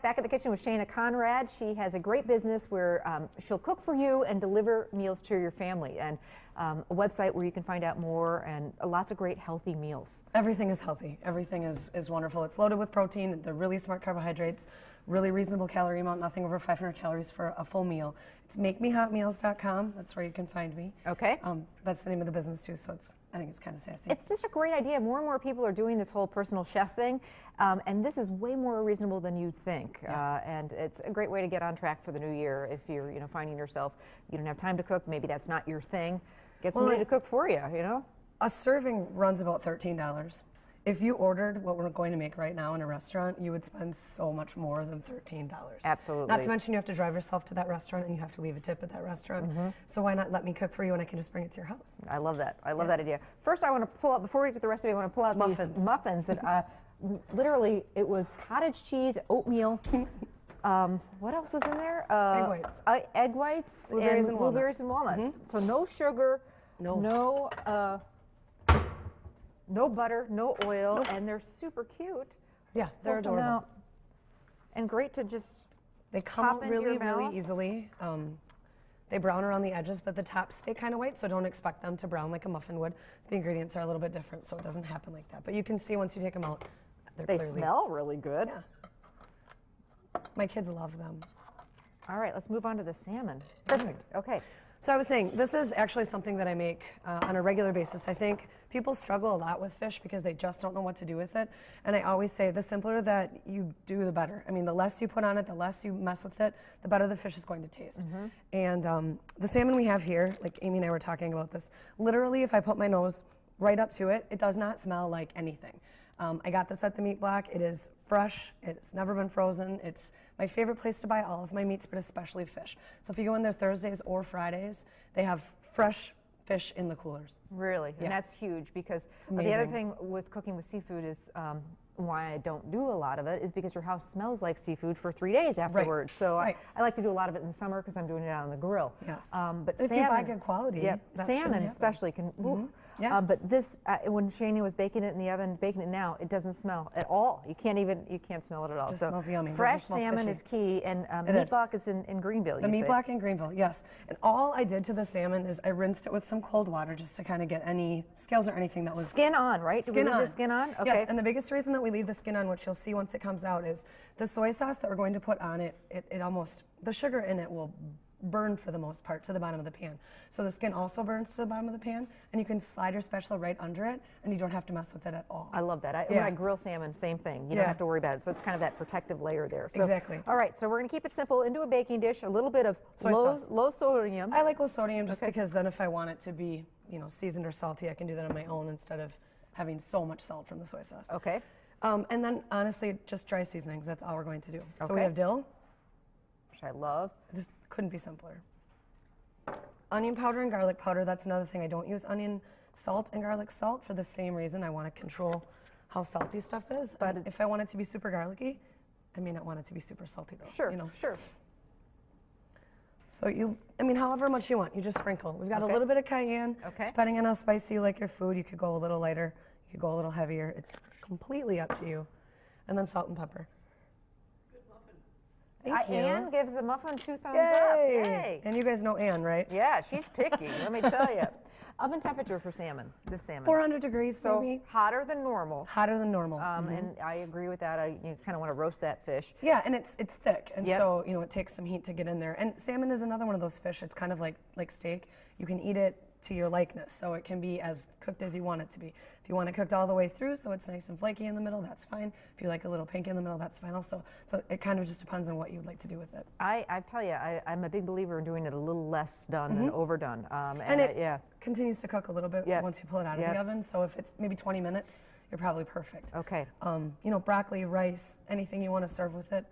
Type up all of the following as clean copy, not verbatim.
Back at the kitchen with Shana Conradt. She has a great business where she'll cook for you and deliver meals to your family, and a website where you can find out more and lots of great healthy meals. Everything is healthy. Everything is wonderful. It's loaded with protein. They're really smart carbohydrates, really reasonable calorie amount, nothing over 500 calories for a full meal. It's makemehotmeals.com. That's where you can find me. Okay. That's the name of the business too, so I think it's kind of sassy. It's just a great idea. More and more people are doing this whole personal chef thing, and this is way more reasonable than you'd think. Yeah. And it's a great way to get on track for the new year if you're, finding yourself you don't have time to cook. Maybe that's not your thing. Get somebody to cook for you. A serving runs about $13. If you ordered what we're going to make right now in a restaurant, you would spend so much more than $13. Absolutely. Not to mention you have to drive yourself to that restaurant and you have to leave a tip at that restaurant. So why not let me cook for you and I can just bring it to your house? I love that. I love that idea. First, I want to pull out, before we get to the recipe, I want to pull out Muffins. these muffins that literally it was cottage cheese, oatmeal. What else was in there? Egg whites. Egg whites Blueberries and blueberries and walnuts. So no sugar, no butter, no oil, and they're super cute. Yeah, they're adorable. And great to just They come out really easily. They brown around the edges, but the tops stay kind of white, so don't expect them to brown like a muffin would. So the ingredients are a little bit different, so it doesn't happen like that. But you can see once you take them out, they smell really good. Yeah. My kids love them. All right, let's move on to the salmon. Perfect. Okay. So I was saying, this is actually something that I make on a regular basis. I think people struggle a lot with fish because they just don't know what to do with it. And I always say, the simpler that you do, the better. I mean, the less you put on it, the less you mess with it, the better the fish is going to taste. And the salmon we have here, like Amy and I were talking about this, literally if I put my nose right up to it, it does not smell like anything. I got this at the meat block. It is fresh. It's never been frozen. It's my favorite place to buy all of my meats, but especially fish. So if you go in there Thursdays or Fridays, they have fresh fish in the coolers. Really? Yeah. And that's huge because the other thing with cooking with seafood is why I don't do a lot of it is because your house smells like seafood for 3 days afterwards. So I like to do a lot of it in the summer because I'm doing it on the grill. Yes. But if salmon, you buy good quality, salmon especially can. But this, when Shana was baking it in the oven, baking it now, it doesn't smell at all. You can't smell it at all. It just smells yummy. Fresh salmon is key, and meat block is in Greenville. The meat block in Greenville, yes. And all I did to the salmon is I rinsed it with some cold water just to kind of get any scales or anything that was skin on, right? Skin on. The skin on. Okay. Yes, and the biggest reason that we leave the skin on, which you'll see once it comes out, is the soy sauce that we're going to put on it. It almost, the sugar in it will burn for the most part to the bottom of the pan. So the skin also burns to the bottom of the pan, and you can slide your spatula right under it, and you don't have to mess with it at all. I love that. When I grill salmon, same thing. You don't have to worry about it. So it's kind of that protective layer there. So, exactly. All right, so we're going to keep it simple. Into a baking dish, a little bit of low sodium. I like low sodium just because then if I want it to be, seasoned or salty, I can do that on my own instead of having so much salt from the soy sauce. Okay. And then honestly, just dry seasonings. That's all we're going to do. Okay. So we have dill, which I love. This couldn't be simpler. Onion powder and garlic powder, that's another thing. I don't use onion salt and garlic salt for the same reason. I want to control how salty stuff is. But if I want it to be super garlicky, I may not want it to be super salty though. Sure, sure. So however much you want, you just sprinkle. We've got a little bit of cayenne. Okay. Depending on how spicy you like your food, you could go a little lighter, you could go a little heavier. It's completely up to you. And then salt and pepper. Thank you. Ann gives the muffin 2 thumbs Yay. up. Yay! And you guys know Ann, right? Yeah, she's picky, let me tell you. Oven temperature for salmon, this salmon. 400 degrees, so maybe. Hotter than normal. Hotter than normal. And I agree with that. You kind of want to roast that fish. Yeah, and it's thick, and so it takes some heat to get in there. And salmon is another one of those fish. It's kind of like steak. You can eat it to your likeness, so it can be as cooked as you want it to be. If you want it cooked all the way through, so it's nice and flaky in the middle, that's fine. If you like a little pink in the middle, that's fine also. So it kind of just depends on what you'd like to do with it. I tell you, I'm a big believer in doing it a little less done than overdone. And it continues to cook a little bit once you pull it out of the oven. So if it's maybe 20 minutes, you're probably perfect. Okay. Broccoli, rice, anything you want to serve with it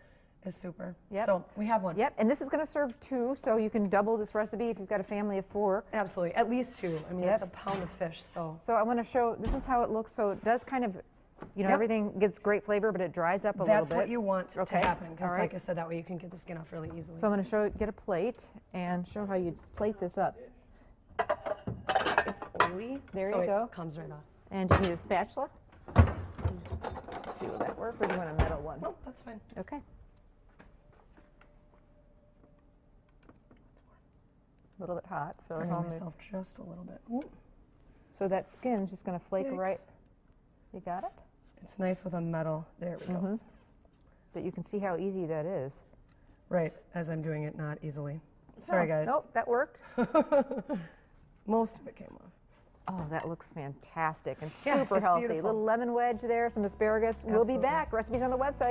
is super. Yep. So we have one. Yep, and this is going to serve 2, so you can double this recipe if you've got a family of 4. Absolutely, at least 2. I mean, it's a pound of fish, so. So I want to show, this is how it looks. So it does kind of, everything gets great flavor, but it dries up a little bit. That's what you want to happen, because like I said, that way you can get the skin off really easily. So I'm going to get a plate and show how you plate this up. It's oily. There you go. It comes right off. And you need a spatula. Let's see, will that work, or do you want a metal one? No, that's fine. Okay. little bit hot. So I myself just a little bit. Ooh. So that skin's just going to flake Yikes. right. You got it? It's nice with a metal. There we go. But you can see how easy that is. Right, as I'm doing it, not easily. Sorry, guys. Nope, that worked. Most of it came off. Oh, that looks fantastic and Yeah, super it's healthy. beautiful. Little lemon wedge there, some asparagus. We'll be Absolutely. back. Recipes on the website.